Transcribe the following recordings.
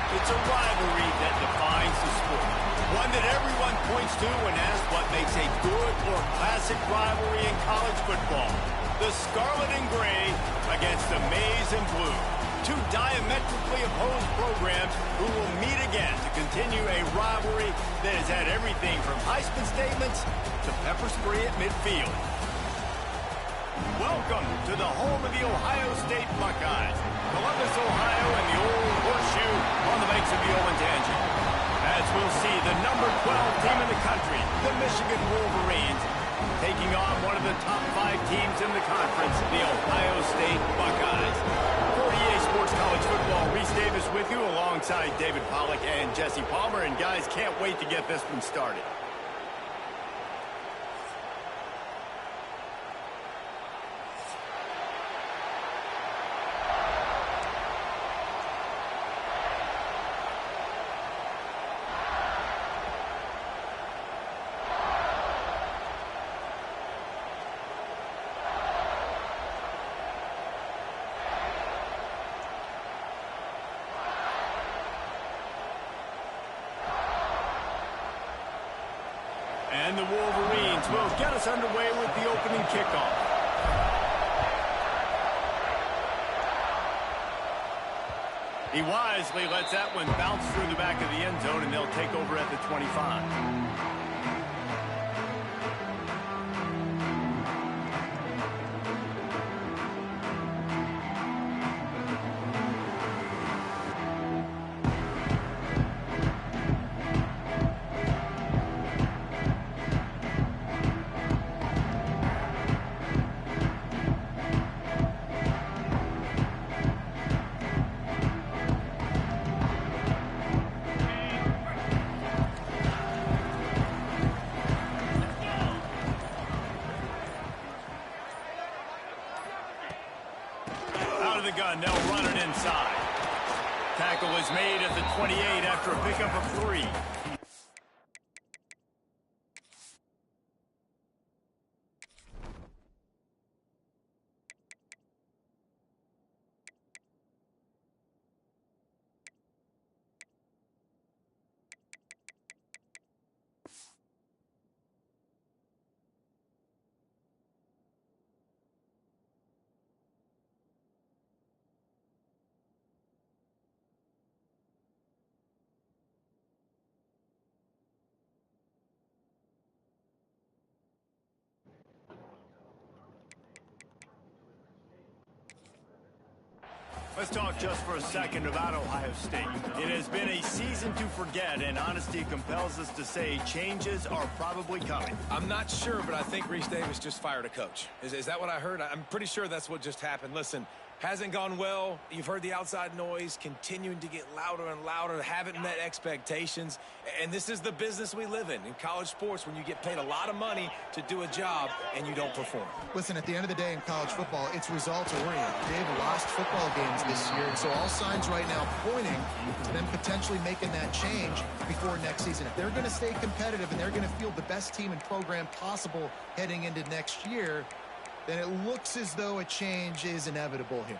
It's a rivalry that defines the sport. One that everyone points to when asked what makes a good or classic rivalry in college football. The Scarlet and Gray against the Maize and Blue. Two diametrically opposed programs who will meet again to continue a rivalry that has had everything from Heisman statements to pepper spray at midfield. Welcome to the home of the Ohio State Buckeyes, Columbus, Ohio, and the Old Horseshoe on the banks of the Olentangy. As we'll see, the number 12 team in the country, the Michigan Wolverines, taking on one of the top 5 teams in the conference, the Ohio State Buckeyes. 48 Sports College Football, Reese Davis with you alongside David Pollack and Jesse Palmer. And guys, can't wait to get this one started. And the Wolverines will get us underway with the opening kickoff. He wisely lets that one bounce through the back of the end zone, and they'll take over at the 25. The gun, they'll run it inside. Tackle is made at the 28 after a pickup of 3. Let's talk just for a second about Ohio State. It has been a season to forget, and honesty compels us to say changes are probably coming. I'm not sure, but I think Reese Davis just fired a coach. Is that what I heard? I'm pretty sure that's what just happened. Listen, hasn't gone well. You've heard the outside noise continuing to get louder and louder, haven't met expectations. And this is the business we live in college sports, when you get paid a lot of money to do a job and you don't perform. Listen, at the end of the day in college football, it's results-oriented. They've lost football games this year, and so all signs right now pointing to them potentially making that change before next season. If they're going to stay competitive and they're going to field the best team and program possible heading into next year, then it looks as though a change is inevitable here.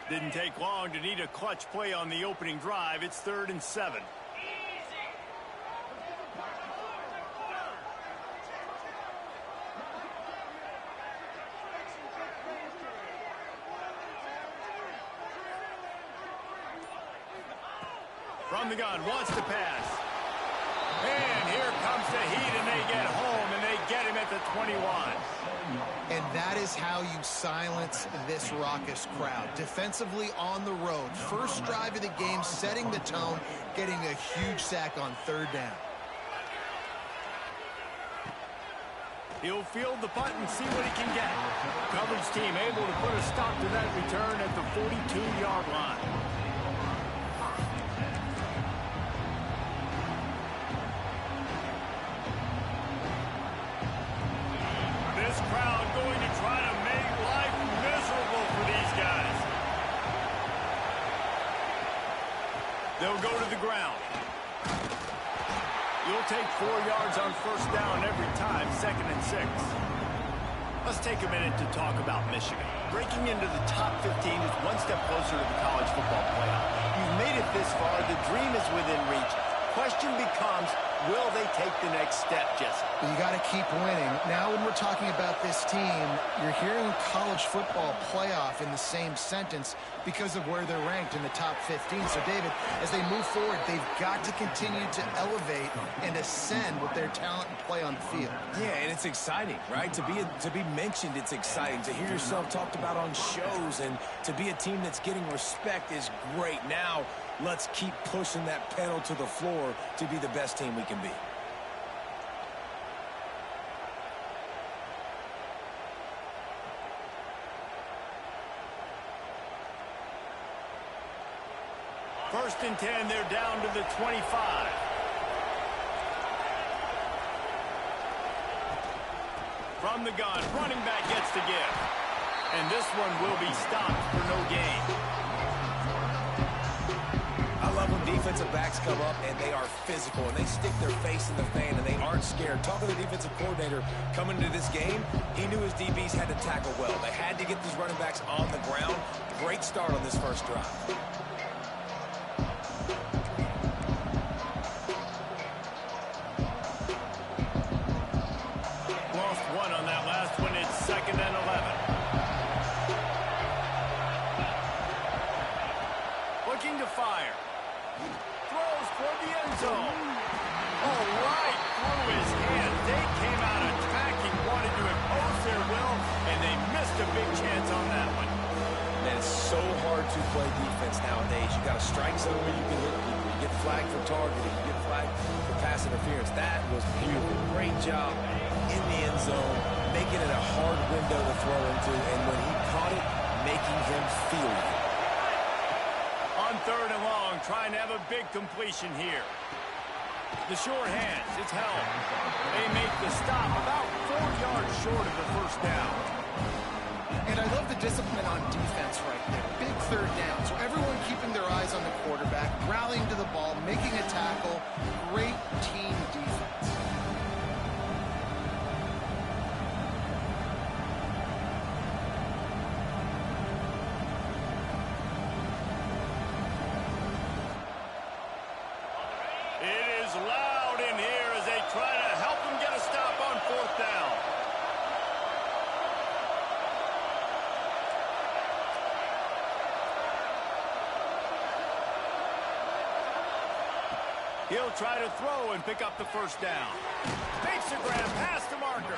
Didn't take long to need a clutch play on the opening drive. It's 3rd and 7. From the gun, wants to pass. And here comes the heat, and they get home, and they get him at the 21. And that is how you silence this raucous crowd. Defensively on the road. First drive of the game, setting the tone, getting a huge sack on 3rd down. He'll field the punt and see what he can get. Coverage team able to put a stop to that return at the 42-yard line. This crowd going to try to make life miserable for these guys. They'll go to the ground. You'll take 4 yards on first down every time, 2nd and 6. Let's take a minute to talk about Michigan. Breaking into the top 15 is one step closer to the college football playoff. You've made it this far. The dream is within reach. Question becomes, will they take the next step, Jesse? You got to keep winning. Now when we're talking about this team, you're hearing college football playoff in the same sentence because of where they're ranked in the top 15. So, David, as they move forward, they've got to continue to elevate and ascend with their talent and play on the field. Yeah, and it's exciting, right? To be mentioned, it's exciting. To hear yourself talked about on shows and to be a team that's getting respect is great. Now, let's keep pushing that pedal to the floor to be the best team we can be. First and 10, they're down to the 25. From the gun, running back gets the give. And this one will be stopped for no gain. I love when defensive backs come up and they are physical and they stick their face in the fan and they aren't scared. Talking to the defensive coordinator coming into this game, he knew his DBs had to tackle well. They had to get these running backs on the ground. Great start on this first drive. Lost one on that last one. It's 2nd and 11. Looking to fire. Throws for the end zone. Oh, right through his hand. They came out attacking, wanted to impose their will, and they missed a big chance on that one. Man, it's so hard to play defense nowadays. You got to strike zone where you can hit people. You get flagged for targeting. You get flagged for pass interference. That was beautiful. Great job in the end zone, making it a hard window to throw into, and when he caught it, making him feel it. On 3rd and long, trying to have a big completion here. The short hands, it's held. They make the stop about 4 yards short of the first down. And I love the discipline on defense right there. Big 3rd down. So everyone keeping their eyes on the quarterback, rallying to the ball, making a tackle. Great team defense. It is loud in here as they try to help them get a stop on 4th down. He'll try to throw and pick up the first down. Makes a grab past the marker.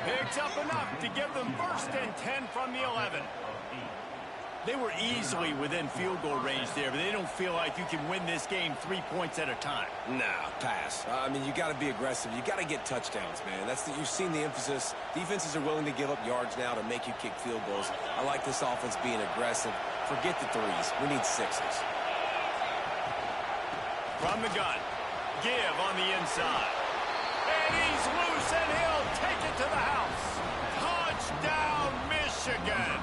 Picks up enough to give them 1st and 10 from the 11. They were easily within field goal range there, but they don't feel like you can win this game 3 points at a time. Nah, pass. I mean, you got to be aggressive. You got to get touchdowns, man. You've seen the emphasis. Defenses are willing to give up yards now to make you kick field goals. I like this offense being aggressive. Forget the 3s. We need 6s. From the gun, give on the inside. And he's loose, and he'll take it to the house. Touchdown, Michigan.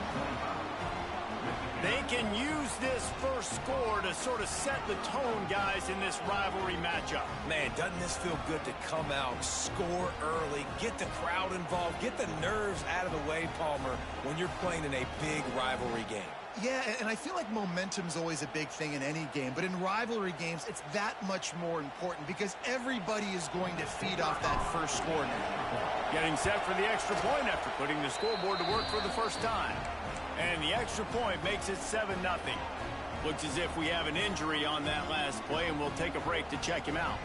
They can use this first score to sort of set the tone, guys, in this rivalry matchup. Man, doesn't this feel good to come out, score early, get the crowd involved, get the nerves out of the way, Palmer, when you're playing in a big rivalry game? Yeah, and I feel like momentum's always a big thing in any game, but in rivalry games, it's that much more important because everybody is going to feed off that first score now. Getting set for the extra point after putting the scoreboard to work for the first time. And the extra point makes it 7-0. Looks as if we have an injury on that last play, and we'll take a break to check him out.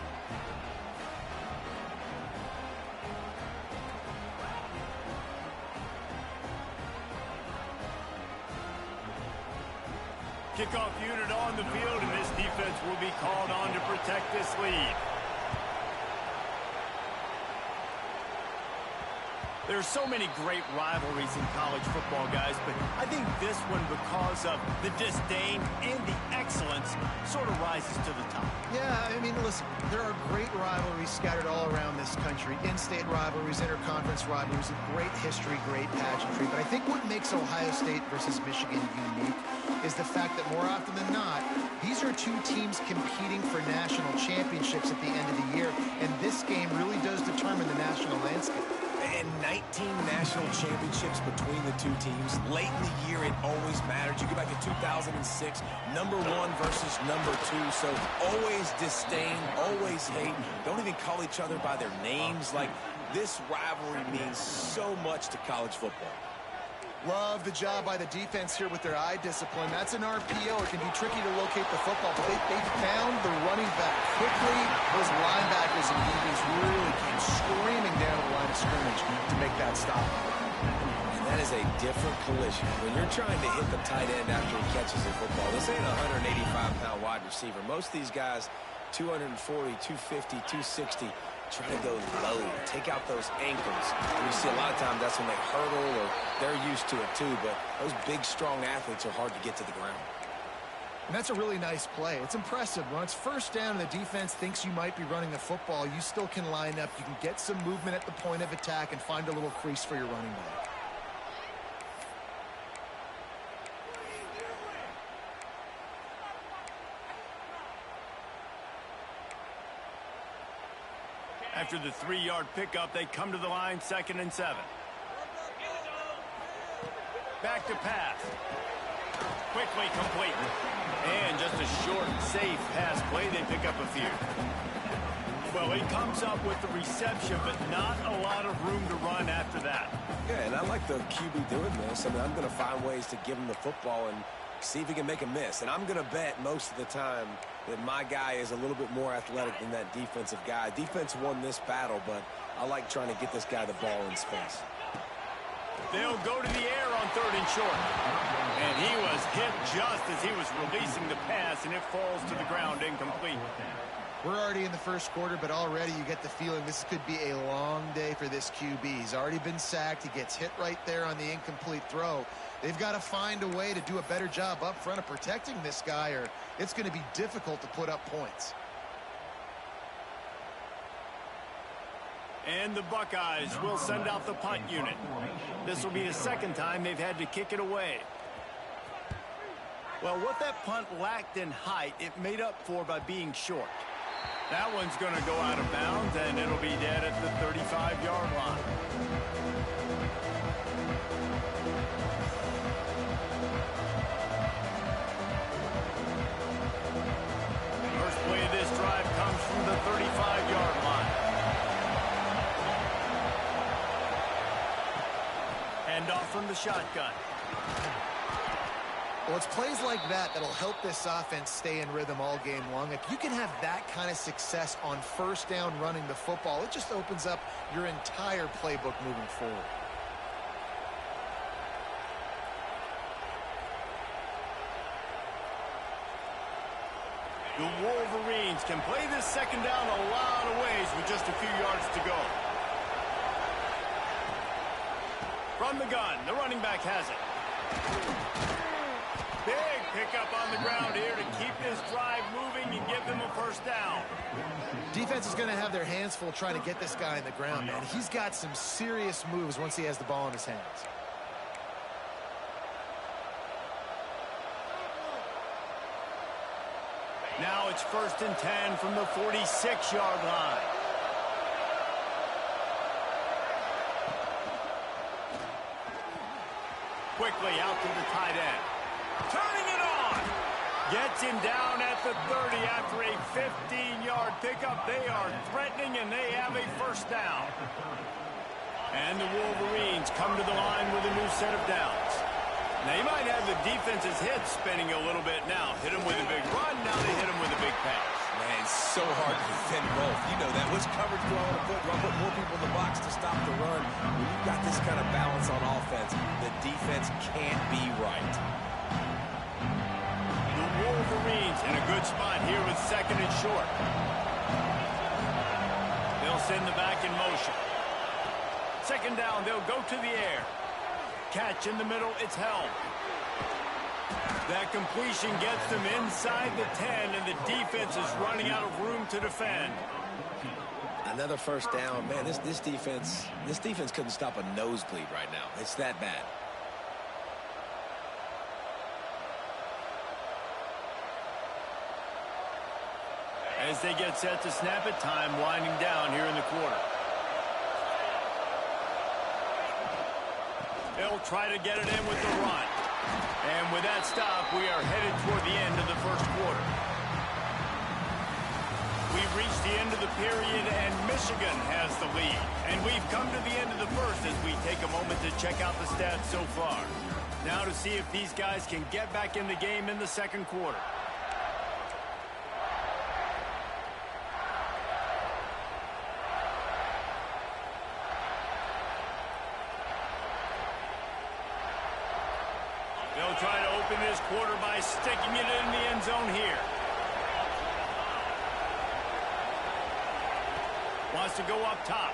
Kickoff unit on the field, and this defense will be called on to protect this lead. There's so many great rivalries in college football, guys, but I think this one, because of the disdain and the excellence, sort of rises to the top. Yeah, I mean, listen, there are great rivalries scattered all around this country. In-state rivalries, interconference rivalries, great history, great pageantry. But I think what makes Ohio State versus Michigan unique is the fact that more often than not, these are two teams competing for national championships at the end of the year, and this game really does determine the national landscape. And 19 national championships between the two teams. Late in the year, it always mattered. You go back to 2006, number one versus number two. So always disdain, always hate. Don't even call each other by their names. Like, this rivalry means so much to college football. Love the job by the defense here with their eye discipline. That's an RPO. It can be tricky to locate the football, but they found the running back quickly. Those linebackers and DBs really came screaming down the line of scrimmage to make that stop. And that is a different collision. When you're trying to hit the tight end after he catches the football, this ain't a 185-pound wide receiver. Most of these guys, 240, 250, 260, try to go low, take out those ankles. And you see a lot of times that's when they hurdle, or they're used to it too, but those big, strong athletes are hard to get to the ground. And that's a really nice play. It's impressive. When it's first down and the defense thinks you might be running the football, you still can line up. You can get some movement at the point of attack and find a little crease for your running back. After the 3-yard pickup, they come to the line, 2nd and 7. Back to pass. Quickly complete. And just a short, safe pass play. They pick up a few. Well, he comes up with the reception, but not a lot of room to run after that. Yeah, and I like the QB doing this. I mean, I'm going to find ways to give him the football and see if he can make a miss. And I'm going to bet most of the time that my guy is a little bit more athletic than that defensive guy. Defense won this battle, but I like trying to get this guy the ball in space. They'll go to the air on 3rd and short. And he was hit just as he was releasing the pass, and it falls to the ground incomplete. We're already in the first quarter, but already you get the feeling this could be a long day for this QB. He's already been sacked. He gets hit right there on the incomplete throw. They've got to find a way to do a better job up front of protecting this guy, or it's going to be difficult to put up points. And the Buckeyes will send out the punt unit. This will be the second time they've had to kick it away. Well, what that punt lacked in height, it made up for by being short. That one's going to go out of bounds, and it'll be dead at the 35-yard line. First play of this drive comes from the 35-yard line. Hand off from the shotgun. Well, it's plays like that that'll help this offense stay in rhythm all game long. If you can have that kind of success on first down running the football, it just opens up your entire playbook moving forward. The Wolverines can play this second down a lot of ways with just a few yards to go. From the gun, the running back has it. Big pickup on the ground here to keep this drive moving and give them a first down. Defense is going to have their hands full trying to get this guy in the ground, man. He's got some serious moves once he has the ball in his hands. Now it's 1st and 10 from the 46-yard line. Quickly out to the tight end. Turning it on. Gets him down at the 30 after a 15-yard pickup. They are threatening, and they have a first down. And the Wolverines come to the line with a new set of downs. Now, you might have the defense's head spinning a little bit now. Hit him with a big run. Now they hit him with a big pass. Man, it's so hard to defend both. You know that. Which coverage do I want to put? Do I put more people in the box to stop the run? When you've got this kind of balance on offense, the defense can't be right. The Wolverines in a good spot here with 2nd and short. They'll send the back in motion. 2nd down, they'll go to the air. Catch in the middle, it's held. That completion gets them inside the 10, and the defense is running out of room to defend. Another first down. Man, this defense couldn't stop a nosebleed right now. It's that bad. as they get set to snap it. Time winding down here in the quarter. They'll try to get it in with the run. And with that stop, we are headed toward the end of the first quarter. We've reached the end of the period, and Michigan has the lead. And we've come to the end of the first as we take a moment to check out the stats so far. Now to see if these guys can get back in the game in the second quarter. They'll try to open this quarter by sticking it in the end zone here. Wants to go up top.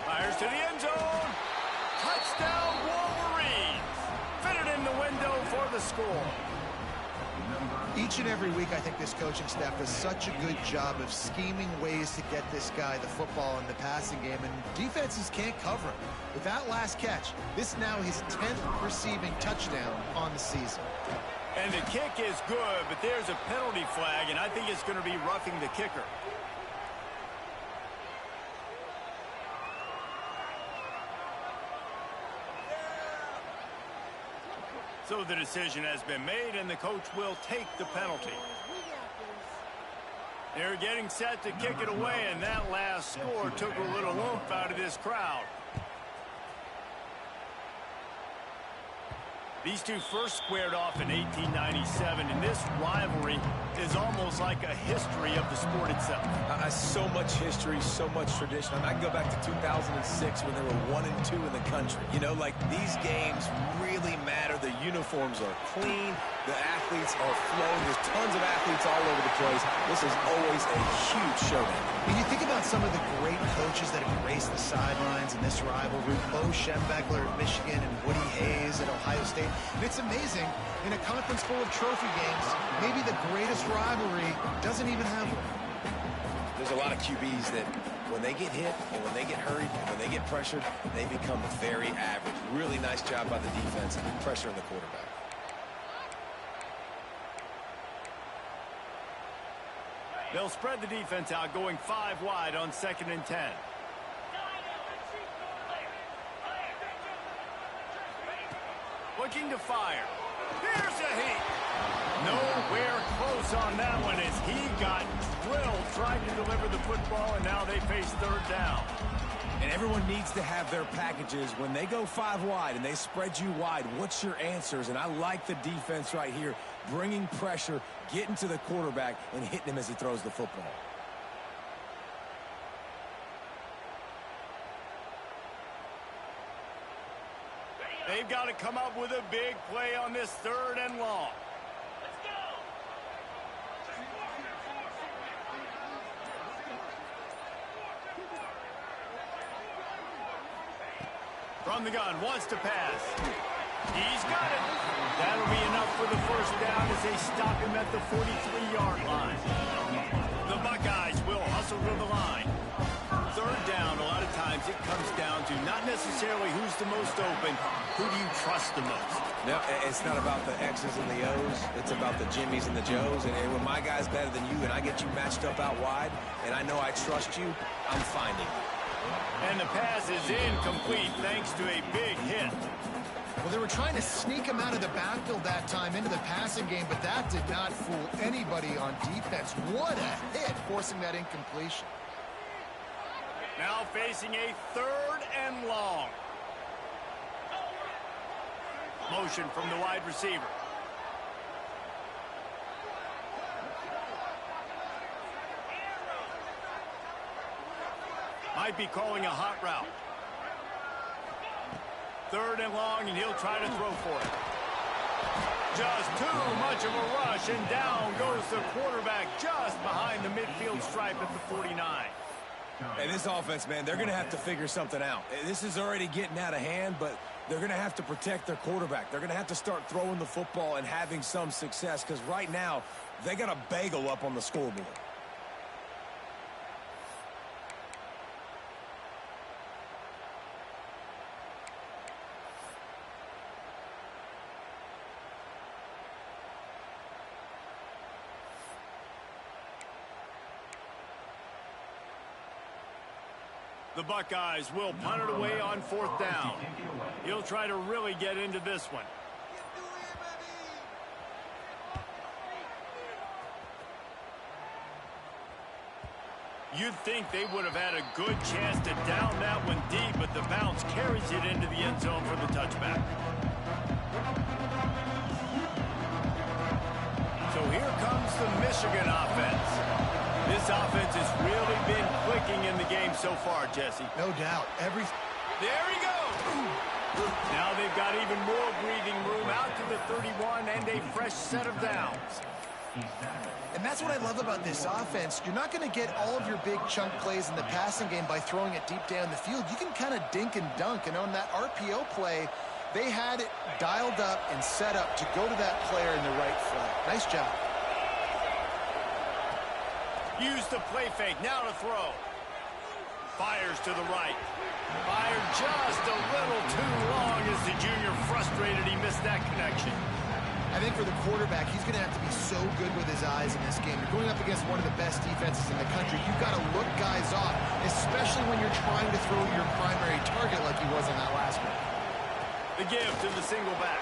Fires to the end zone. Touchdown, Wolverines. Fitted in the window for the score. Each and every week, I think this coaching staff does such a good job of scheming ways to get this guy the football in the passing game, and defenses can't cover him. With that last catch, this is now his 10th receiving touchdown on the season. And the kick is good, but there's a penalty flag, and I think it's going to be roughing the kicker. So the decision has been made, and the coach will take the penalty. They're getting set to kick it away, and that last score took a little oomph out of this crowd. These two first squared off in 1897, and this rivalry is almost like a history of the sport itself. So much history, so much tradition. I can go back to 2006 when they were 1 and 2 in the country. You know, like, these games really matter. The uniforms are clean. The athletes are flowing. There's tons of athletes all over the place. This is always a huge showdown. When you think about some of the great coaches that have graced the sidelines in this rivalry, Bo Schembechler at Michigan and Woody Hayes at Ohio State, and it's amazing, in a conference full of trophy games, maybe the greatest rivalry doesn't even have one. There's a lot of QBs that when they get hit and when they get hurried and when they get pressured, they become very average. Really nice job by the defense pressuring the quarterback. They'll spread the defense out, going 5 wide on 2nd and 10. Looking to fire. Here's a heat. Nowhere close on that one as he got drilled trying to deliver the football, and now they face 3rd down. And everyone needs to have their packages. When they go 5 wide and they spread you wide, what's your answers? And I like the defense right here, bringing pressure, getting to the quarterback, and hitting him as he throws the football. They've got to come up with a big play on this 3rd and long. Let's go. From the gun, wants to pass. He's got it. That'll be enough for the 1st down as they stop him at the 43-yard line. The Buckeyes will hustle to the line. 3rd down, a lot of times it comes down to not necessarily who's the most open, who do you trust the most? No, it's not about the X's and the O's. It's about the Jimmies and the Joes. And when my guy's better than you and I get you matched up out wide and I know I trust you, I'm finding you. And the pass is incomplete thanks to a big hit. Well, they were trying to sneak him out of the backfield that time into the passing game, but that did not fool anybody on defense. What a hit, forcing that incompletion. Now facing a 3rd and long. Motion from the wide receiver. Might be calling a hot route. 3rd and long, and he'll try to throw for it. Just too much of a rush, and down goes the quarterback just behind the midfield stripe at the 49. Hey, this offense, man, they're going to have to figure something out. This is already getting out of hand, but they're going to have to protect their quarterback. They're going to have to start throwing the football and having some success because right now they got a bagel up on the scoreboard. The Buckeyes will punt it away on 4th down. He'll try to really get into this one. You'd think they would have had a good chance to down that one deep, but the bounce carries it into the end zone for the touchback. So here comes the Michigan offense. This offense has really been clicking in the game so far, Jesse. No doubt. There he goes. Now they've got even more breathing room out to the 31 and a fresh set of downs. And that's what I love about this offense. You're not going to get all of your big chunk plays in the passing game by throwing it deep down the field. You can kind of dink and dunk. And on that RPO play, they had it dialed up and set up to go to that player in the right flat. Nice job. Use the play fake. Now to throw. Fires to the right. Fired just a little too long as the junior frustrated. He missed that connection. I think for the quarterback, he's going to have to be so good with his eyes in this game. You're going up against one of the best defenses in the country. You've got to look guys off, especially when you're trying to throw your primary target like he was on that last one. The give to the single back.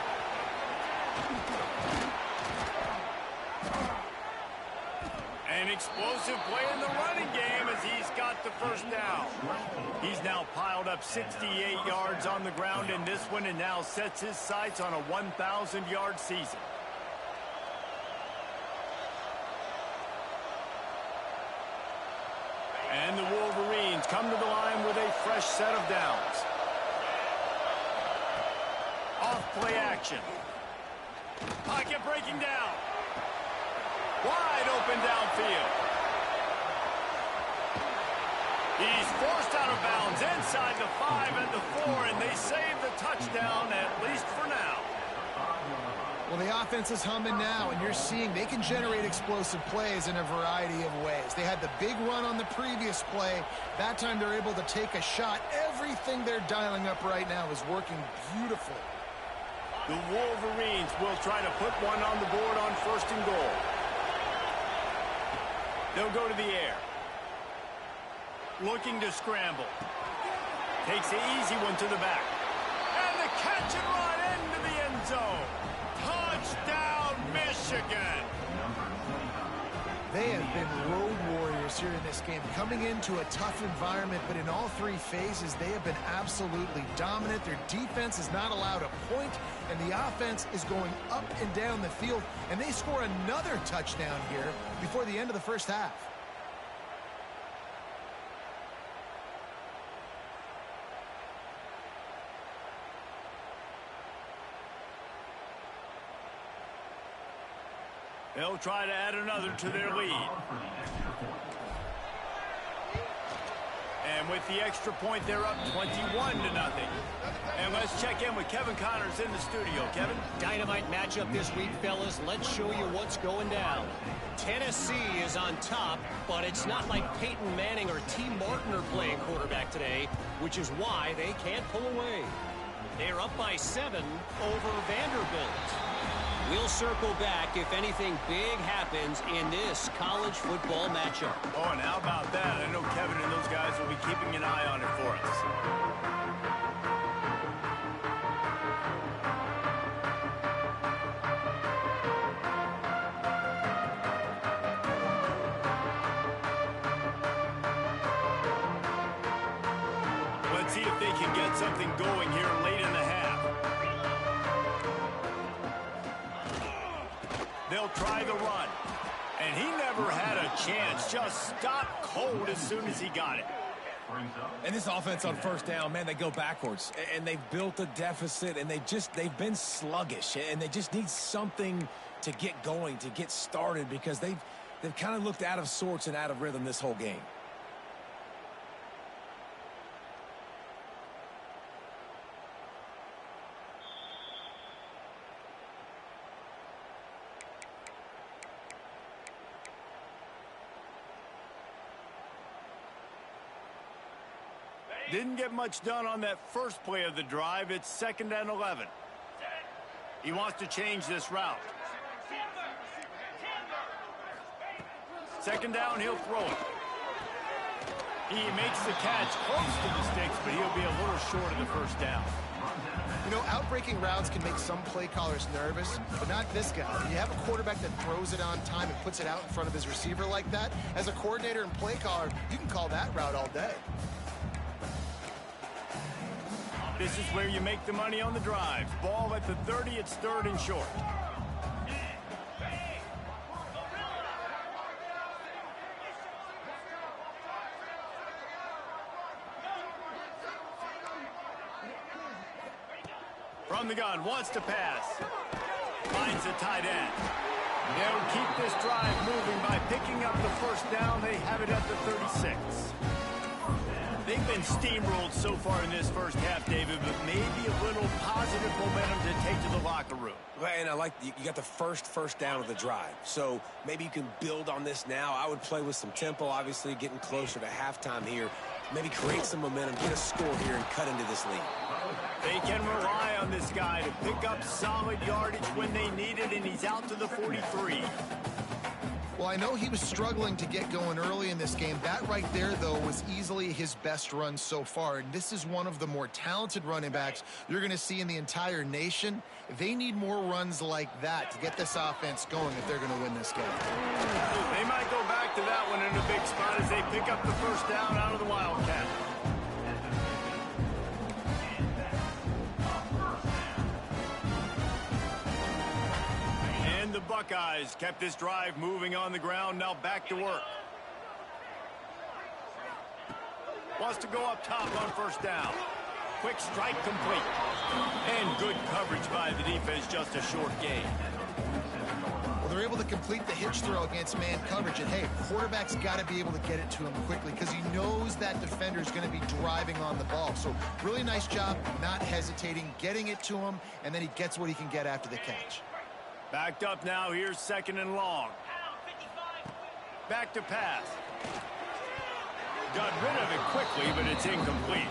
An explosive play in the running game as he's got the first down. He's now piled up 68 yards on the ground in this one and now sets his sights on a 1,000-yard season. And the Wolverines come to the line with a fresh set of downs. Off play action. Pocket breaking down. Wide open downfield. He's forced out of bounds inside the 5 and the 4, and they save the touchdown, at least for now. Well, the offense is humming now, and you're seeing they can generate explosive plays in a variety of ways. They had the big run on the previous play. That time they're able to take a shot. Everything they're dialing up right now is working beautifully. The Wolverines will try to put one on the board on 1st and goal. They'll go to the air. Looking to scramble. Takes the easy one to the back. And the catch and run into the end zone. Touchdown, Michigan. They have been road warriors here in this game, coming into a tough environment, but in all 3 phases, they have been absolutely dominant. Their defense is not allowed a point, and the offense is going up and down the field, and they score another touchdown here before the end of the first half. They'll try to add another to their lead. And with the extra point, they're up 21-0. And let's check in with Kevin Connors in the studio. Kevin? Dynamite matchup this week, fellas. Let's show you what's going down. Tennessee is on top, but it's not like Peyton Manning or T. Martin are playing quarterback today, which is why they can't pull away. They're up by 7 over Vanderbilt. We'll circle back if anything big happens in this college football matchup. Oh, and how about that? I know Kevin and those guys will be keeping an eye on it for us. Let's see if they can get something going here late in the half. They'll try the run. And he never had a chance. Just stopped cold as soon as he got it. And this offense on 1st down, man, they go backwards. And they've built a deficit, and they've been sluggish. And they just need something to get going, to get started, because they've kind of looked out of sorts and out of rhythm this whole game. Didn't get much done on that first play of the drive. It's 2nd and 11. He wants to change this route. 2nd down, he'll throw it. He makes the catch close to the sticks, but he'll be a little short of the first down. You know, out-breaking routes can make some play callers nervous, but not this guy. When you have a quarterback that throws it on time and puts it out in front of his receiver like that, as a coordinator and play caller, you can call that route all day. This is where you make the money on the drive. Ball at the 30, it's 3rd and short. From the gun, wants to pass. Finds a tight end. They'll keep this drive moving by picking up the first down. They have it at the 36. They've been steamrolled so far in this first half, David, but maybe a little positive momentum to take to the locker room. And I like you got the first down of the drive. So maybe you can build on this now. I would play with some tempo, obviously getting closer to halftime here. Maybe create some momentum, get a score here, and cut into this lead. They can rely on this guy to pick up solid yardage when they need it, and he's out to the 43. Well, I know he was struggling to get going early in this game. That right there, though, was easily his best run so far. And this is one of the more talented running backs you're going to see in the entire nation. They need more runs like that to get this offense going if they're going to win this game. They might go back to that one in a big spot as they pick up the first down out of the Wildcat. The Buckeyes kept this drive moving on the ground. Now back to work. Wants to go up top on first down. Quick strike complete. And good coverage by the defense, just a short gain. Well, they're able to complete the hitch throw against man coverage. And, hey, quarterback's got to be able to get it to him quickly because he knows that defender's going to be driving on the ball. So really nice job not hesitating, getting it to him, and then he gets what he can get after the catch. Backed up now. Here's 2nd and long. Back to pass. Got rid of it quickly, but it's incomplete.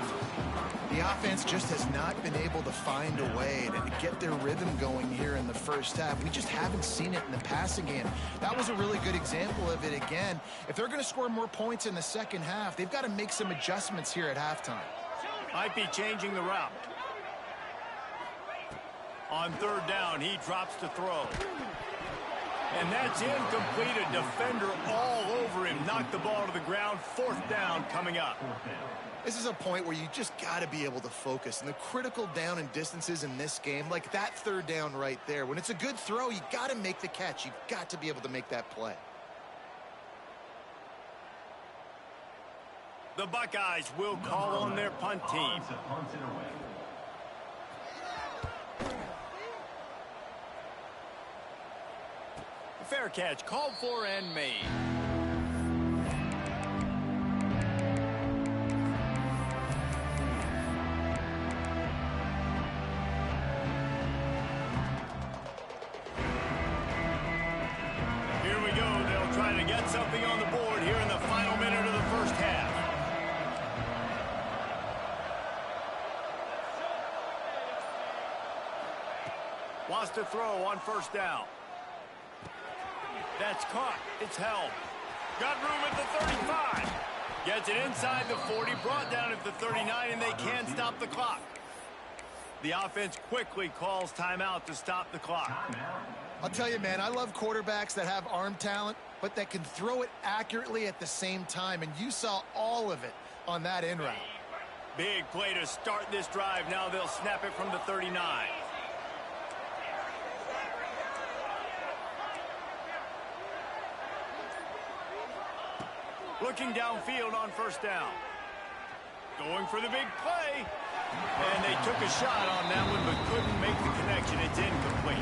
The offense just has not been able to find a way to get their rhythm going here in the first half. We just haven't seen it in the passing game. That was a really good example of it again. If they're going to score more points in the second half, they've got to make some adjustments here at halftime. Might be changing the route. On 3rd down, he drops to throw. And that's incomplete. A defender all over him. Knocked the ball to the ground. 4th down coming up. This is a point where you just got to be able to focus. And the critical down and distances in this game, like that 3rd down right there, when it's a good throw, you got to make the catch. You've got to be able to make that play. The Buckeyes will call on their punt team. Fair catch called for and made. Here we go. They'll try to get something on the board here in the final minute of the first half. Wants to throw on 1st down. That's caught. It's held. Got room at the 35. Gets it inside the 40. Brought down at the 39, and they can't stop the clock. The offense quickly calls timeout to stop the clock. I'll tell you, man, I love quarterbacks that have arm talent, but that can throw it accurately at the same time, and you saw all of it on that in route. Big play to start this drive. Now they'll snap it from the 39. Looking downfield on 1st down. Going for the big play. And they took a shot on that one, but couldn't make the connection. It's incomplete.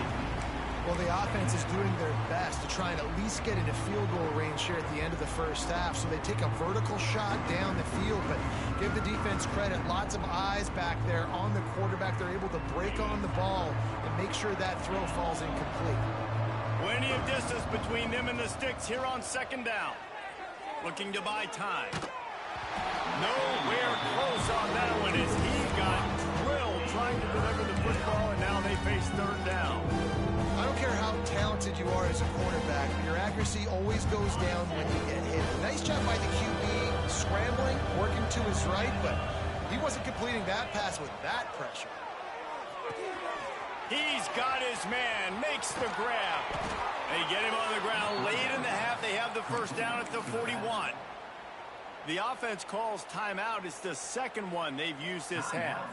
Well, the offense is doing their best to try and at least get into field goal range here at the end of the first half. So they take a vertical shot down the field, but give the defense credit. Lots of eyes back there on the quarterback. They're able to break on the ball and make sure that throw falls incomplete. Plenty of distance between them and the sticks here on 2nd down. Looking to buy time. Nowhere close on that one as he got drilled trying to deliver the football, and now they face 3rd down. I don't care how talented you are as a quarterback, your accuracy always goes down when you get hit. Nice job by the QB scrambling, working to his right, but he wasn't completing that pass with that pressure. He's got his man, makes the grab. They get him on the ground late in the half. They have the first down at the 41. The offense calls timeout. It's the second one they've used this half.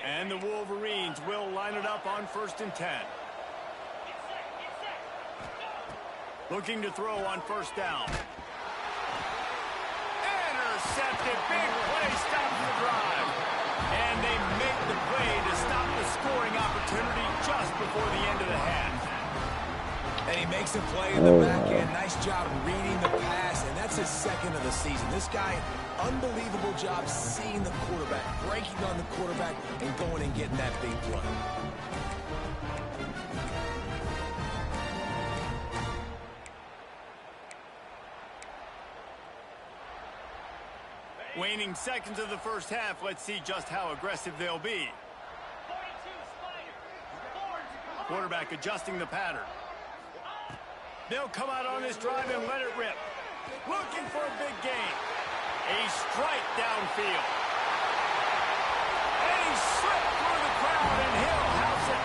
And the Wolverines will line it up on 1st and 10. Looking to throw on 1st down. Intercepted. Big play stops the drive. And they make the play to stop the scoring opportunity just before the end of the half. And he makes a play in the back end. Nice job reading the pass, and that's his second of the season. This guy, unbelievable job seeing the quarterback, breaking on the quarterback, and going and getting that big run. Waning seconds of the first half. Let's see just how aggressive they'll be. Quarterback adjusting the pattern. They'll come out on this drive and let it rip. Looking for a big gain. A strike downfield. And he slipped through the crowd, and he'll house it.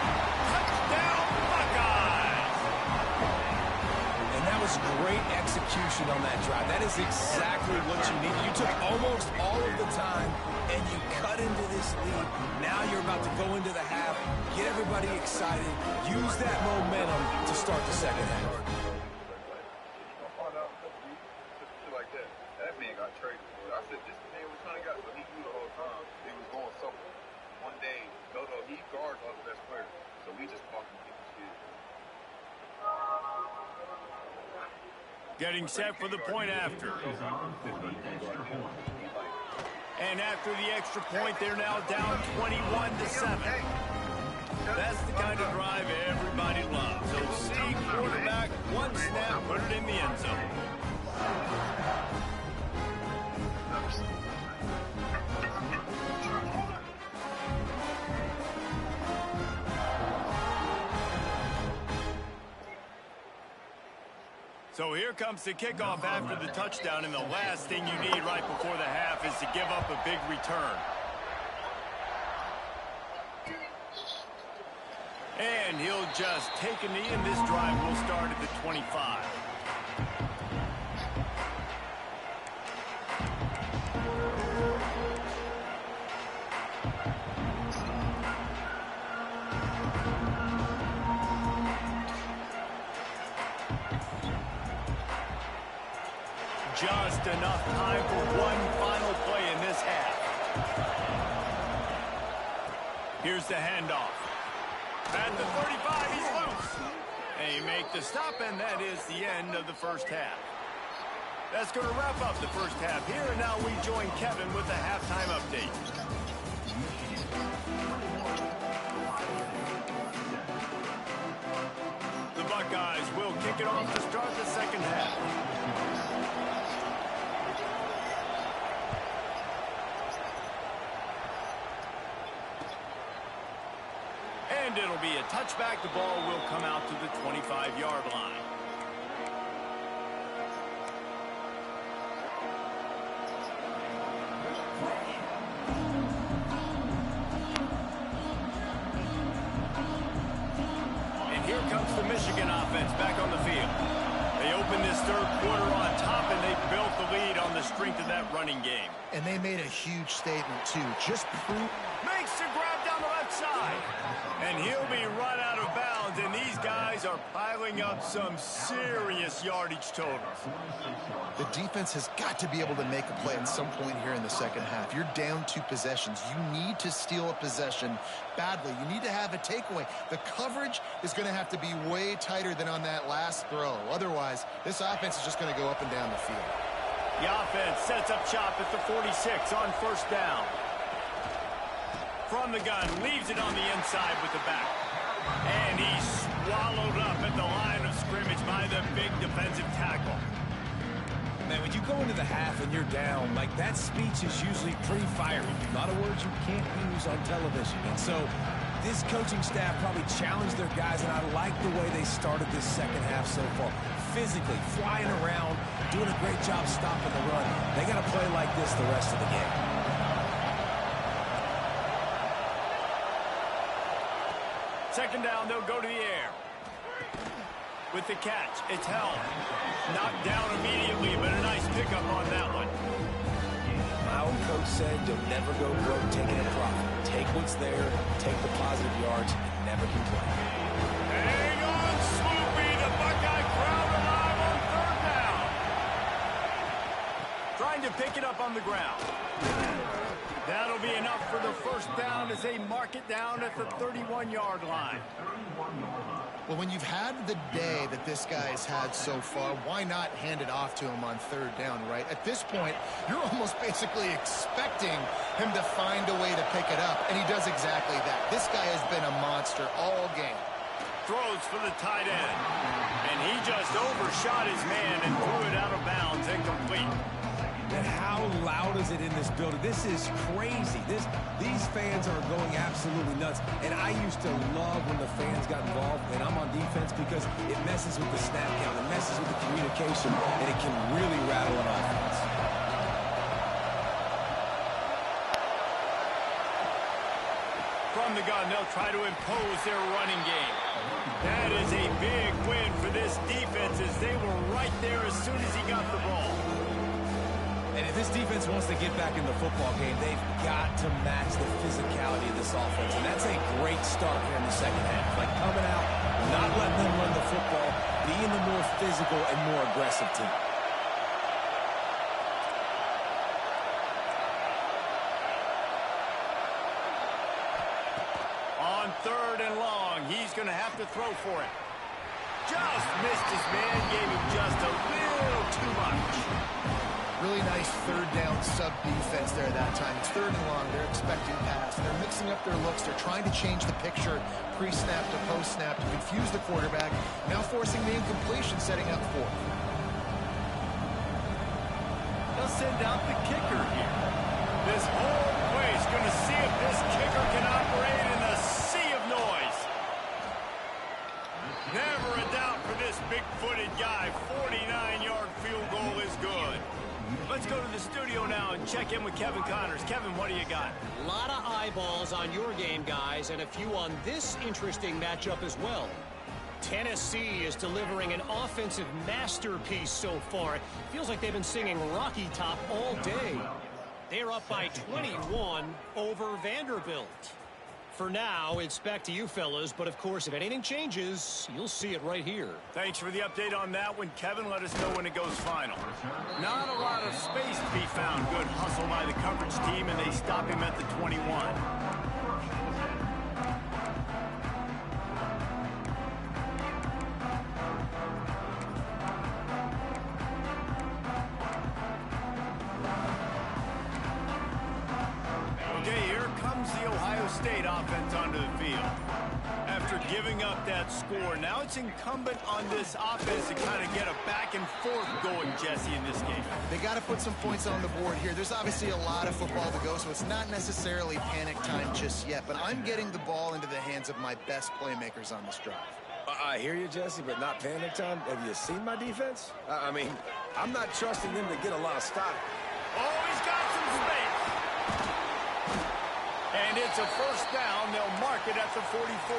Touchdown, Buckeyes! And that was great execution on that drive. That is exactly what you need. You took almost all of the time, and you cut into this lead. Now you're about to go into the half, get everybody excited, use that momentum to start the second half. That man got traded. I said, this man was trying to get, but he knew the whole time he was going somewhere. One day, no, he guards all the best players. So we just talking to people's kids. Getting set for the point after. And after the extra point, they're now down 21-7. That's the kind of drive everybody loves. So see quarterback, one snap, put it in the end zone. So here comes the kickoff after the touchdown, and the last thing you need right before the half is to give up a big return. And he'll just take a knee, and this drive will start at the 25. Just enough time for one final play in this half. Here's the handoff. At the 35, he's loose. They make the stop, and that is the end of the first half. That's going to wrap up the first half here, and now we join Kevin with the halftime update. The Buckeyes will kick it off to start the second half. And it'll be a touchback. The ball will come out to the 25-yard line. And here comes the Michigan offense back on the field. They open this third quarter on top, and they built the lead on the strength of that running game. And they made a huge statement, too. Just prove... Makes the grab down the left side. And he'll be run out of bounds, and these guys are piling up some serious yardage totals. The defense has got to be able to make a play at some point here in the second half. You're down 2 possessions. You need to steal a possession badly. You need to have a takeaway. The coverage is going to have to be way tighter than on that last throw. Otherwise, this offense is just going to go up and down the field. The offense sets up shop at the 46 on first down. From the gun, leaves it on the inside with the back. And he's swallowed up at the line of scrimmage by the big defensive tackle. Man, when you go into the half and you're down, like that speech is usually pretty fiery. A lot of words you can't use on television. And so this coaching staff probably challenged their guys, and I like the way they started this second half so far. Physically, flying around, doing a great job stopping the run. They got to play like this the rest of the game. Second down, they'll go to the air. With the catch, it's held. Knocked down immediately, but a nice pickup on that one. My old coach said, don't never go broke taking a profit. Take what's there, take the positive yards, and never complain. Hang on, Swoopy. The Buckeye crowd alive on third down. Trying to pick it up on the ground. That'll be enough for the first down as they mark it down at the 31-yard line. Well, when you've had the day that this guy's had so far, why not hand it off to him on third down, right? At this point, you're almost basically expecting him to find a way to pick it up, and he does exactly that. This guy has been a monster all game. Throws for the tight end. And he just overshot his man and threw it out of bounds, incomplete. And how loud is it in this building? This is crazy. These fans are going absolutely nuts. And I used to love when the fans got involved, and I'm on defense, because it messes with the snap count, it messes with the communication, and it can really rattle an offense. From the gun, they'll try to impose their running game. That is a big win for this defense, as they were right there as soon as he got the ball. And if this defense wants to get back in the football game, they've got to match the physicality of this offense. And that's a great start here in the second half. Like, coming out, not letting them run the football, being the more physical and more aggressive team. On third and long, he's going to have to throw for it. Just missed his man, gave him just a little too much. Really nice third down sub defense there that time. It's third and long. They're expecting pass. They're mixing up their looks. They're trying to change the picture pre-snap to post-snap to confuse the quarterback. Now forcing the incompletion, setting up fourth. They'll send out the kicker here. This whole place going to see if this kicker can operate in a sea of noise. Never a doubt for this big-footed guy. 49-yard field goal is good. Let's go to the studio now and check in with Kevin Connors. Kevin, what do you got? A lot of eyeballs on your game, guys, and a few on this interesting matchup as well. Tennessee is delivering an offensive masterpiece so far. It feels like they've been singing Rocky Top all day. They're up by 21 over Vanderbilt. For now, it's back to you fellas, but of course, if anything changes, you'll see it right here. Thanks for the update on that one, Kevin. Let us know when it goes final. Not a lot of space to be found. Good hustle by the coverage team, and they stop him at the 21. Okay, here comes the Ohio State offense onto the field. After giving up that score, now it's incumbent on this offense to kind of get a back and forth going, Jesse, in this game. They got to put some points on the board here. There's obviously a lot of football to go, so it's not necessarily panic time just yet. But I'm getting the ball into the hands of my best playmakers on this drive. I hear you, Jesse, but not panic time. Have you seen my defense? I mean, I'm not trusting them to get a lot of stock. Oh, he's got some space. And it's a first down. They'll mark it at the 44.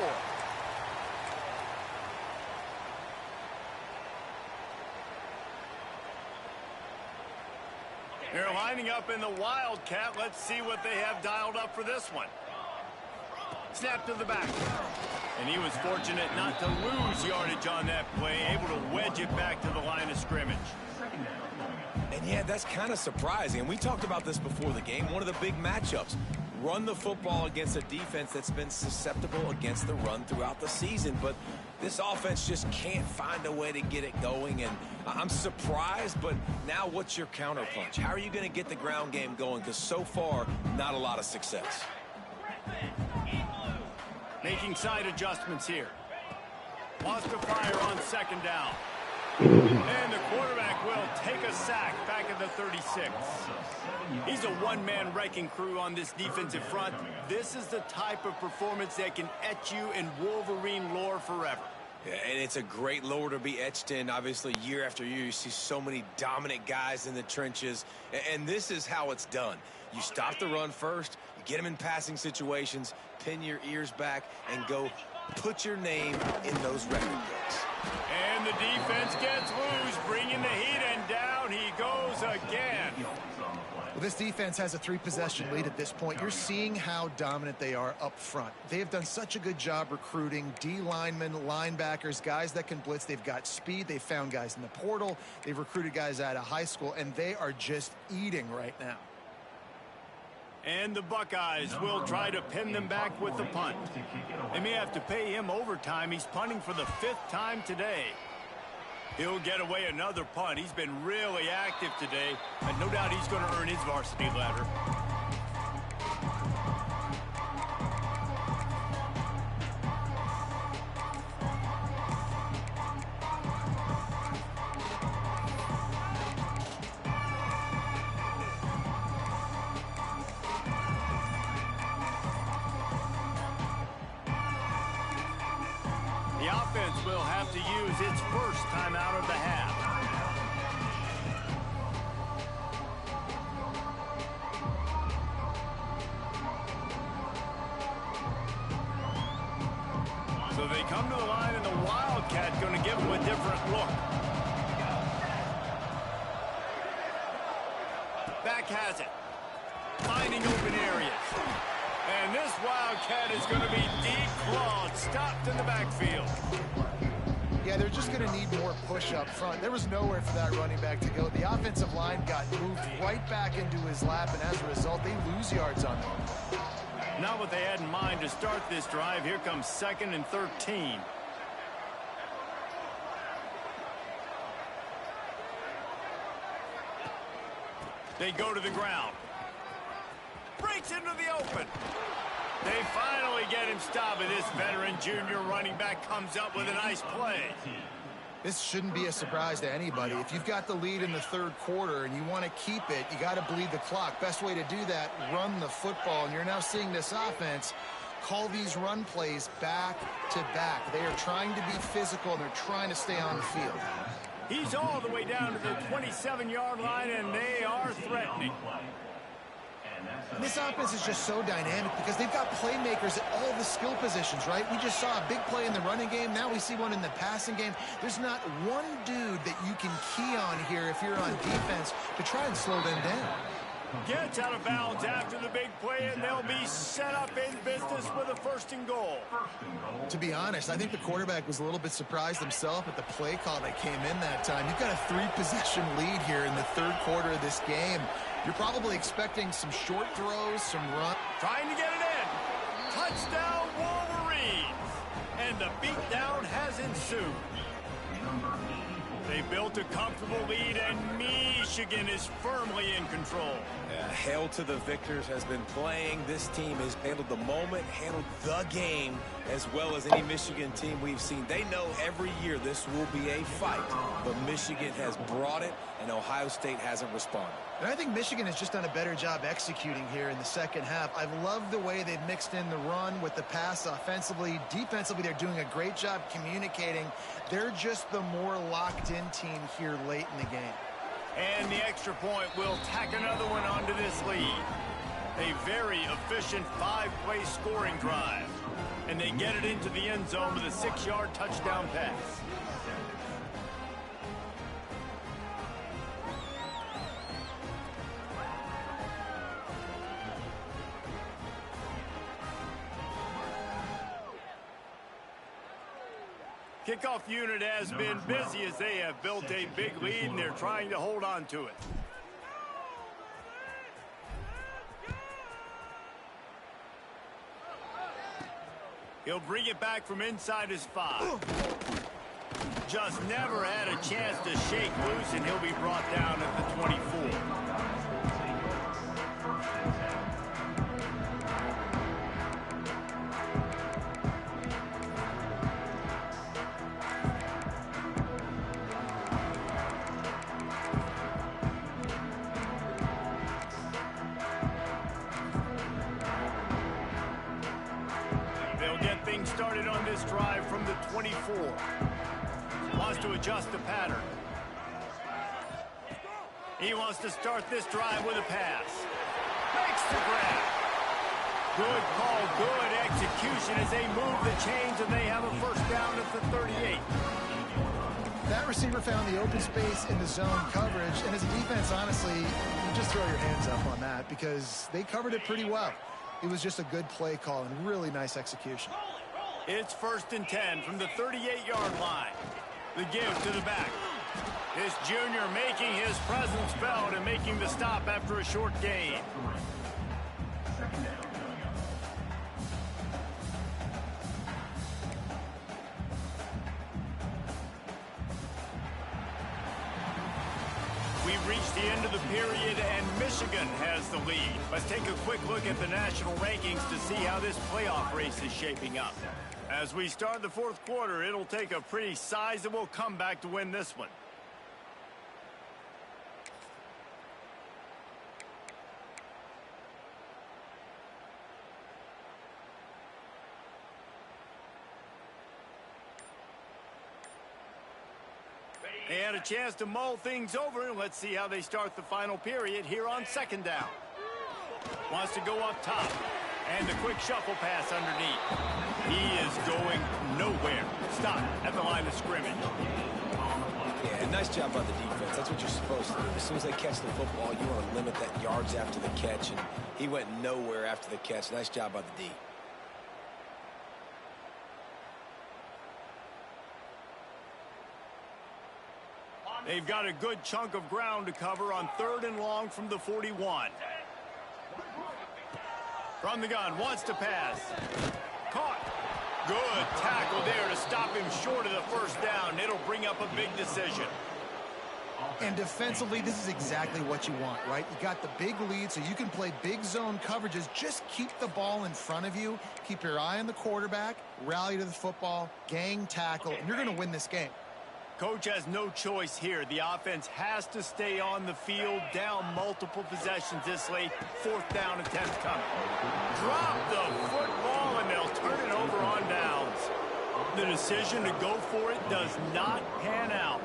They're lining up in the Wildcat. Let's see what they have dialed up for this one. Snap to the back. And he was fortunate not to lose yardage on that play, able to wedge it back to the line of scrimmage. And yeah, that's kind of surprising. And we talked about this before the game. One of the big matchups. Run the football against a defense that's been susceptible against the run throughout the season. But this offense just can't find a way to get it going. And I'm surprised, but now what's your counterpunch? How are you going to get the ground game going? Because so far, not a lot of success. Making side adjustments here. Lost a fire on second down. And the quarterback will take a sack back at the 36. He's a one-man wrecking crew on this defensive front. This is the type of performance that can etch you in Wolverine lore forever. Yeah, and it's a great lore to be etched in. Obviously, year after year, you see so many dominant guys in the trenches. And this is how it's done. You stop the run first, you get them in passing situations, pin your ears back, and go put your name in those record books. And the defense gets loose, bringing the heat, and down he goes again. Well, this defense has a 3-possession lead at this point. You're seeing how dominant they are up front. They have done such a good job recruiting D linemen, linebackers, guys that can blitz. They've got speed. They've found guys in the portal. They've recruited guys out of high school, and they are just eating right now. And the Buckeyes will try to pin them back with the punt. They may have to pay him overtime. He's punting for the 5th time today. He'll get away another punt. He's been really active today, and no doubt he's going to earn his varsity ladder. The offense will have to use its first timeout of the half. So they come to the line, and the Wildcat going to give them a different look. Back has it. Finding open areas. And this Wildcat is going to be declawed, stopped in the backfield. Yeah, they're just going to need more push up front. There was nowhere for that running back to go. The offensive line got moved right back into his lap, and as a result, they lose yards on them. Not what they had in mind to start this drive. Here comes 2nd and 13. They go to the ground. Breaks into the open. They finally get him stopped, and this veteran junior running back comes up with a nice play. This shouldn't be a surprise to anybody. If you've got the lead in the 3rd quarter and you want to keep it, you got to bleed the clock. Best way to do that, run the football. And you're now seeing this offense call these run plays back to back. They are trying to be physical, and they're trying to stay on the field. He's all the way down to the 27-yard line, and they are threatening. This offense is just so dynamic because they've got playmakers at all the skill positions, right? We just saw a big play in the running game. Now we see one in the passing game. There's not one dude that you can key on here if you're on defense to try and slow them down. Gets out of bounds after the big play, and they'll be set up in business with a 1st and goal. To be honest, I think the quarterback was a little bit surprised himself at the play call that came in that time. You've got a 3-possession lead here in the 3rd quarter of this game. You're probably expecting some short throws, some run. Trying to get it in. Touchdown, Wolverines. And the beatdown has ensued. They built a comfortable lead, and Michigan is firmly in control. Hail to the victors has been playing. This team has handled the moment, handled the game as well as any Michigan team we've seen. They know every year this will be a fight, but Michigan has brought it, and Ohio State hasn't responded. And I think Michigan has just done a better job executing here in the 2nd half. I've loved the way they've mixed in the run with the pass offensively. Defensively, they're doing a great job communicating. They're just the more locked-in team here late in the game. And the extra point will tack another one onto this lead. A very efficient 5-play scoring drive. And they get it into the end zone with a 6-yard touchdown pass. Kickoff unit has been busy as they have built a big lead, and they're trying to hold on to it. He'll bring it back from inside his 5. Just never had a chance to shake loose, and he'll be brought down at the 24. started on this drive from the 24. Wants to adjust the pattern. He wants to start this drive with a pass. Makes the grab. Good call, good execution as they move the chains, and they have a first down at the 38. That receiver found the open space in the zone coverage, and as a defense, honestly, you just throw your hands up on that because they covered it pretty well. It was just a good play call and really nice execution. It's 1st and 10 from the 38-yard line. The give to the back. This junior making his presence felt and making the stop after a short gain. We've reached the end of the period, and Michigan has the lead. Let's take a quick look at the national rankings to see how this playoff race is shaping up. As we start the 4th quarter, it'll take a pretty sizable comeback to win this one. They had a chance to mull things over. Let's see how they start the final period here on 2nd down. Wants to go up top. And the quick shuffle pass underneath. He is going nowhere. Stop at the line of scrimmage. Yeah, nice job by the defense. That's what you're supposed to do. As soon as they catch the football, you want to limit that yards after the catch, and he went nowhere after the catch. Nice job by the D. They've got a good chunk of ground to cover on 3rd and long from the 41. From the gun, wants to pass. Caught. Good tackle there to stop him short of the first down. It'll bring up a big decision. And defensively, this is exactly what you want, right? You got the big lead, so you can play big zone coverages. Just keep the ball in front of you. Keep your eye on the quarterback. Rally to the football. Gang tackle. And you're going to win this game. Coach has no choice here. The offense has to stay on the field, down multiple possessions this late. 4th down attempt coming. Drop the football, and they'll turn it over on downs. The decision to go for it does not pan out.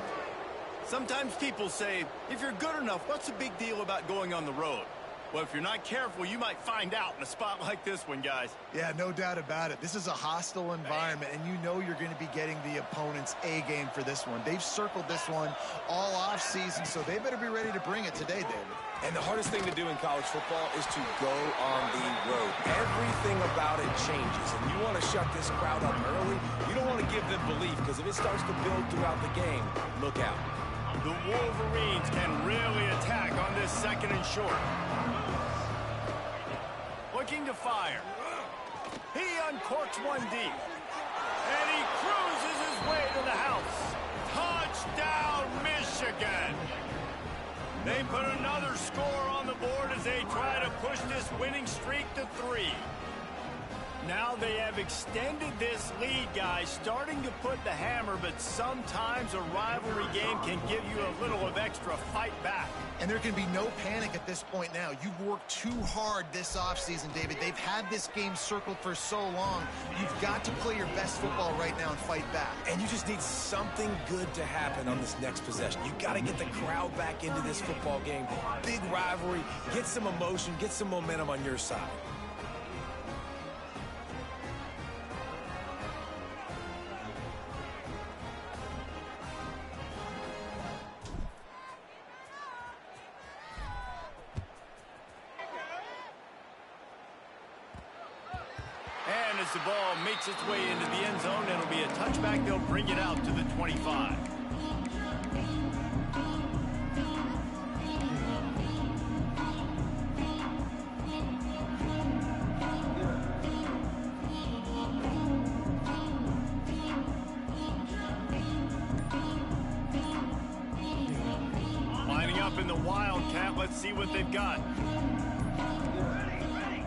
Sometimes people say, if you're good enough, what's the big deal about going on the road? Well, if you're not careful, you might find out in a spot like this one, guys. Yeah, no doubt about it. This is a hostile environment, and you know you're going to be getting the opponent's A-game for this one. They've circled this one all offseason, so they better be ready to bring it today, David. And the hardest thing to do in college football is to go on the road. Everything about it changes, and you want to shut this crowd up early. You don't want to give them belief, because if it starts to build throughout the game, look out. The Wolverines can really attack on this 2nd and short. Looking to fire. He uncorks one deep. And he cruises his way to the house. Touchdown, Michigan! They put another score on the board as they try to push this winning streak to 3. Now they have extended this lead, guys, starting to put the hammer, but sometimes a rivalry game can give you a little of extra fight back. And there can be no panic at this point now. You've worked too hard this offseason, David. They've had this game circled for so long. You've got to play your best football right now and fight back. And you just need something good to happen on this next possession. You got to get the crowd back into this football game. Big rivalry. Get some emotion. Get some momentum on your side. And as the ball makes its way into the end zone, it'll be a touchback. They'll bring it out to the 25. Lining up in the Wildcat, let's see what they've got.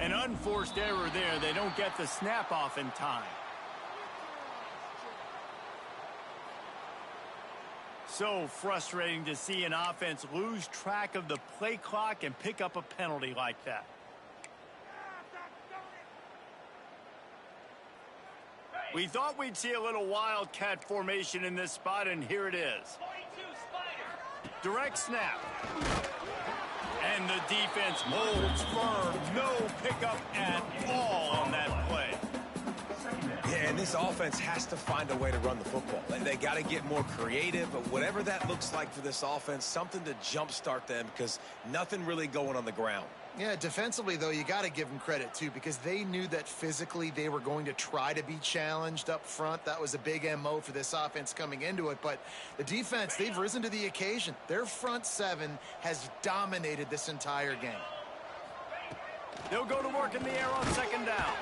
An unforced error there. They don't get the snap off in time. So frustrating to see an offense lose track of the play clock and pick up a penalty like that. We thought we'd see a little wildcat formation in this spot, and here it is. Direct snap. And the defense holds firm. No pickup at all on that play. Yeah, and this offense has to find a way to run the football. They got to get more creative, but whatever that looks like for this offense, something to jumpstart them because nothing really going on the ground. Yeah, defensively, though, you got to give them credit, too, because they knew that physically they were going to try to be challenged up front. That was a big MO for this offense coming into it. But the defense, they've risen to the occasion. Their front seven has dominated this entire game. They'll go to work in the air on second down.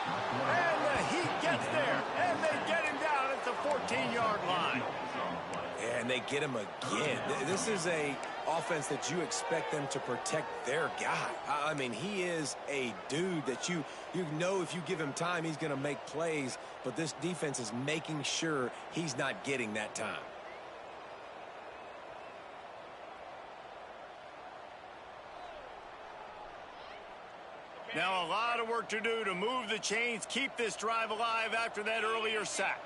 And the Heat gets there, and they get him down at the 14-yard line. And they get him again. This is a offense that you expect them to protect their guy. I mean, he is a dude that you know if you give him time, he's going to make plays, but this defense is making sure he's not getting that time. Now a lot of work to do to move the chains, keep this drive alive after that earlier sack.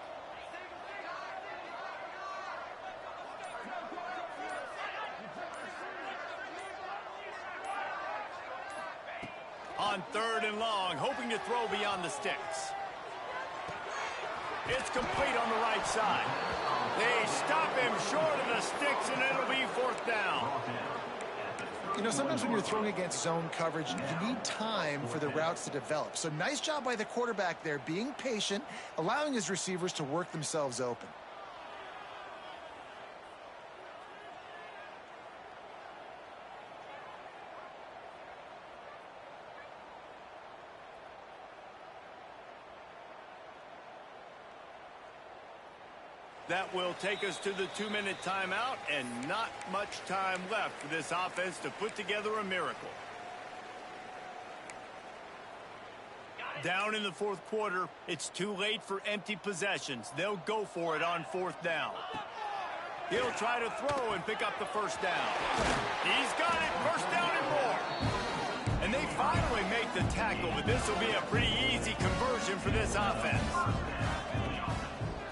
On third and long, hoping to throw beyond the sticks. It's complete on the right side. They stop him short of the sticks, and it'll be fourth down. You know, sometimes when you're throwing against zone coverage, you need time for the routes to develop. So nice job by the quarterback there, being patient, allowing his receivers to work themselves open. That will take us to the 2-minute timeout, and not much time left for this offense to put together a miracle. Down in the fourth quarter, it's too late for empty possessions. They'll go for it on fourth down. He'll try to throw and pick up the first down. He's got it, first down and more. And they finally make the tackle, but this will be a pretty easy conversion for this offense.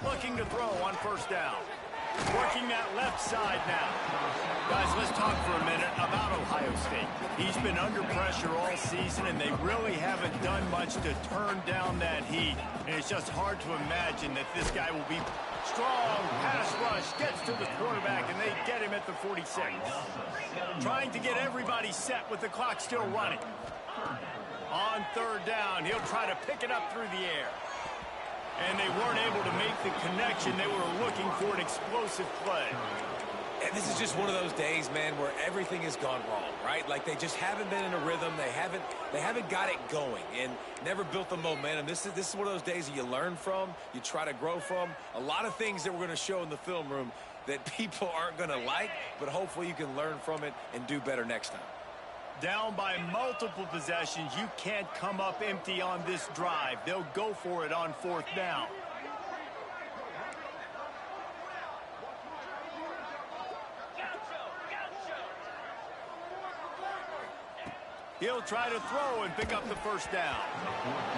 Looking to throw on first down. Working that left side now. Guys, let's talk for a minute about Ohio State. He's been under pressure all season, and they really haven't done much to turn down that heat. And it's just hard to imagine that this guy will be strong. Pass rush, gets to the quarterback, and they get him at the 46. Trying to get everybody set with the clock still running. On third down, he'll try to pick it up through the air. And they weren't able to make the connection. They were looking for an explosive play. And this is just one of those days, man, where everything has gone wrong, right? Like they just haven't been in a rhythm. They haven't got it going and never built the momentum. This is one of those days that you learn from, you try to grow from. A lot of things that we're going to show in the film room that people aren't going to like, but hopefully you can learn from it and do better next time. Down by multiple possessions, you can't come up empty on this drive. They'll go for it on fourth down. He'll try to throw and pick up the first down.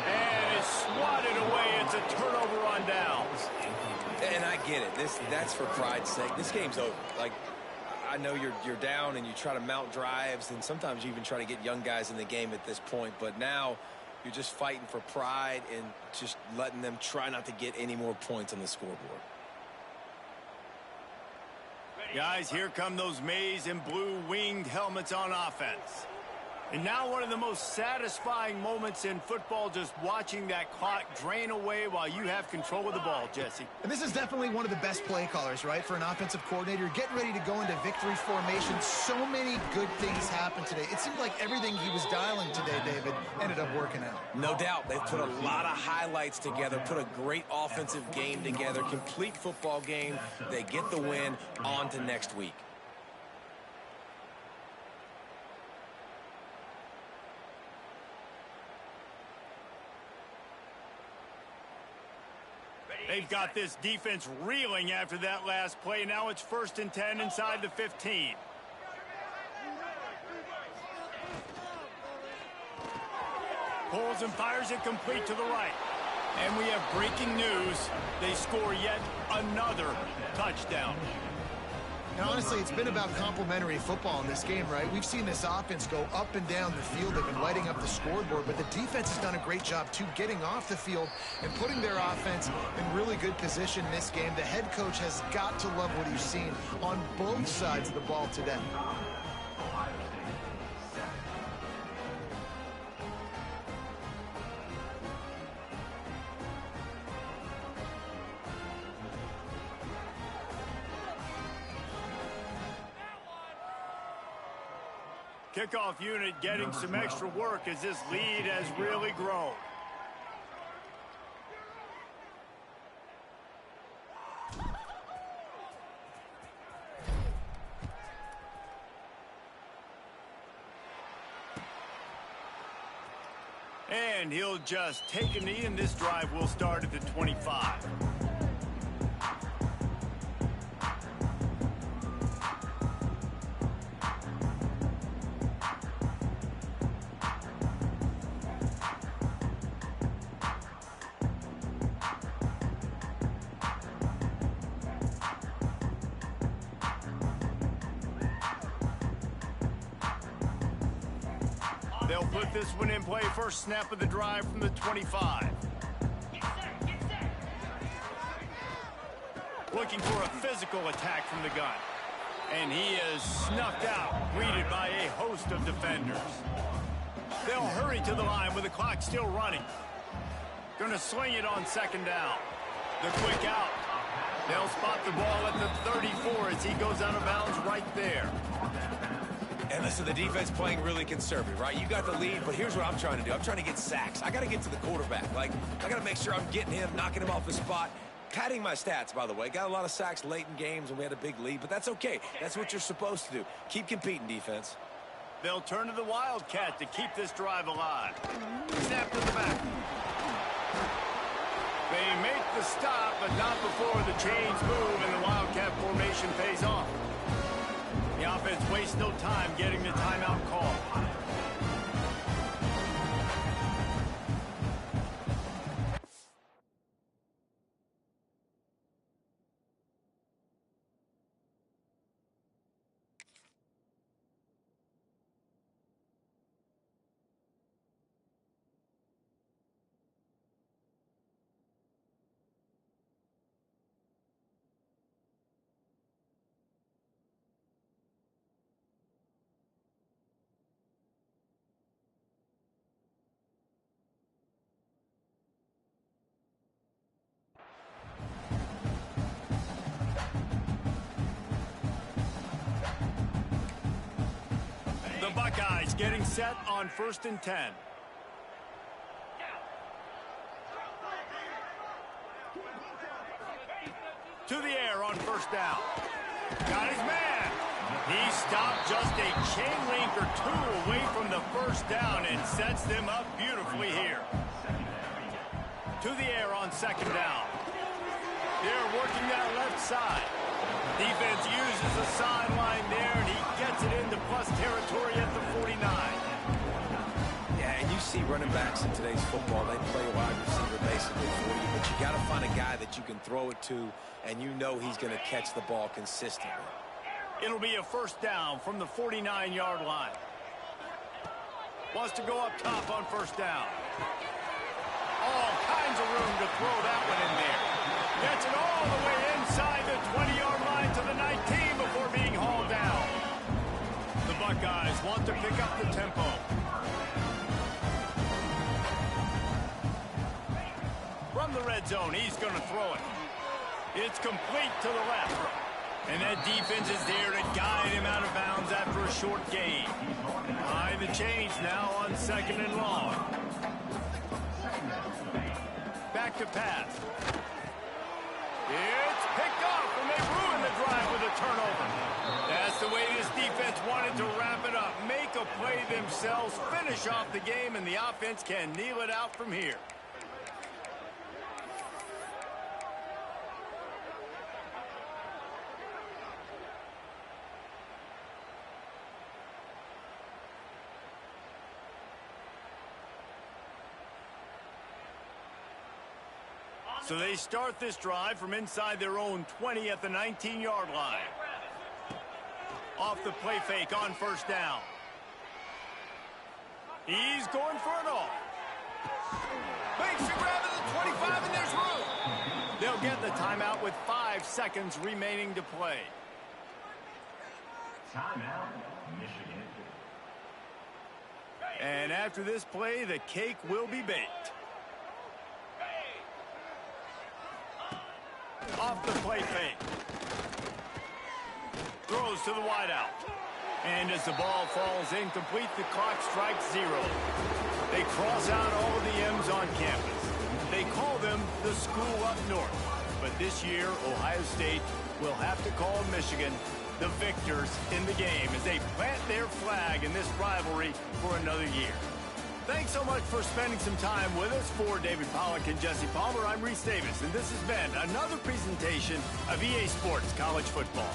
And it's swatted away. It's a turnover on downs. And I get it. That's for pride's sake. This game's over. Like, I know you're down and you try to mount drives, and sometimes you even try to get young guys in the game at this point, but now you're just fighting for pride and just letting them try not to get any more points on the scoreboard. Guys, here come those maize and blue winged helmets on offense. And now one of the most satisfying moments in football, just watching that clock drain away while you have control of the ball, Jesse. And this is definitely one of the best play callers, right, for an offensive coordinator. Getting ready to go into victory formation. So many good things happened today. It seemed like everything he was dialing today, David, ended up working out. No doubt. They've put a lot of highlights together, put a great offensive game together, complete football game. They get the win. On to next week. They've got this defense reeling after that last play. Now it's 1st and 10 inside the 15. Pulls and fires it complete to the right. And we have breaking news. They score yet another touchdown. Now, honestly, it's been about complementary football in this game, right? We've seen this offense go up and down the field. They've been lighting up the scoreboard, but the defense has done a great job, too, getting off the field and putting their offense in really good position in this game. The head coach has got to love what he's seen on both sides of the ball today. Kickoff unit getting some extra work as this lead has really grown. And he'll just take a knee, and this drive will start at the 25. They'll put this one in play. First snap of the drive from the 25. Looking for a physical attack from the gun. And he is snuffed out, greeted by a host of defenders. They'll hurry to the line with the clock still running. Going to swing it on second down. The quick out. They'll spot the ball at the 34 as he goes out of bounds right there. And listen, the defense playing really conservative, right? You got the lead, but here's what I'm trying to do. I'm trying to get sacks. I got to get to the quarterback. Like, I got to make sure I'm getting him, knocking him off the spot. Padding my stats, by the way. Got a lot of sacks late in games when we had a big lead, but that's okay. That's what you're supposed to do. Keep competing, defense. They'll turn to the Wildcat to keep this drive alive. Snap to the back. They make the stop, but not before the chains move and the Wildcat formation pays off. The offense wastes no time getting the timeout call. The Buckeyes getting set on 1st and 10. To the air on 1st down. Got his man. He stopped just a chain link or two away from the 1st down and sets them up beautifully here. To the air on 2nd down. They're working that left side. Defense uses the sideline there, and he gets it into plus territory at the 49. Yeah, and you see running backs in today's football, they play wide receiver basically for you, but you got to find a guy that you can throw it to, and you know he's going to catch the ball consistently. It'll be a 1st down from the 49-yard line. Wants to go up top on 1st down. All kinds of room to throw that one in there. Gets it all the way inside the 20-yard line to the 19 before being hauled down. The Buckeyes want to pick up the tempo. From the red zone, he's going to throw it. It's complete to the left. And that defense is there to guide him out of bounds after a short gain. Behind the chains now on 2nd and long. Back to pass. It's picked off, and they ruin the drive with a turnover. That's the way this defense wanted to wrap it up. Make a play themselves, finish off the game, and the offense can kneel it out from here. So they start this drive from inside their own 20 at the 19-yard line. Off the play fake on first down. He's going for it all. Makes the grab at the 25, and there's room. They'll get the timeout with 5 seconds remaining to play. Timeout, Michigan. And after this play, the cake will be baked. Off the play fake. Throws to the wideout. And as the ball falls incomplete, the clock strikes 0. They cross out all of the M's on campus. They call them the school up north. But this year, Ohio State will have to call Michigan the victors in the game as they plant their flag in this rivalry for another year. Thanks so much for spending some time with us. For David Pollack and Jesse Palmer, I'm Reese Davis, and this has been another presentation of EA Sports College Football.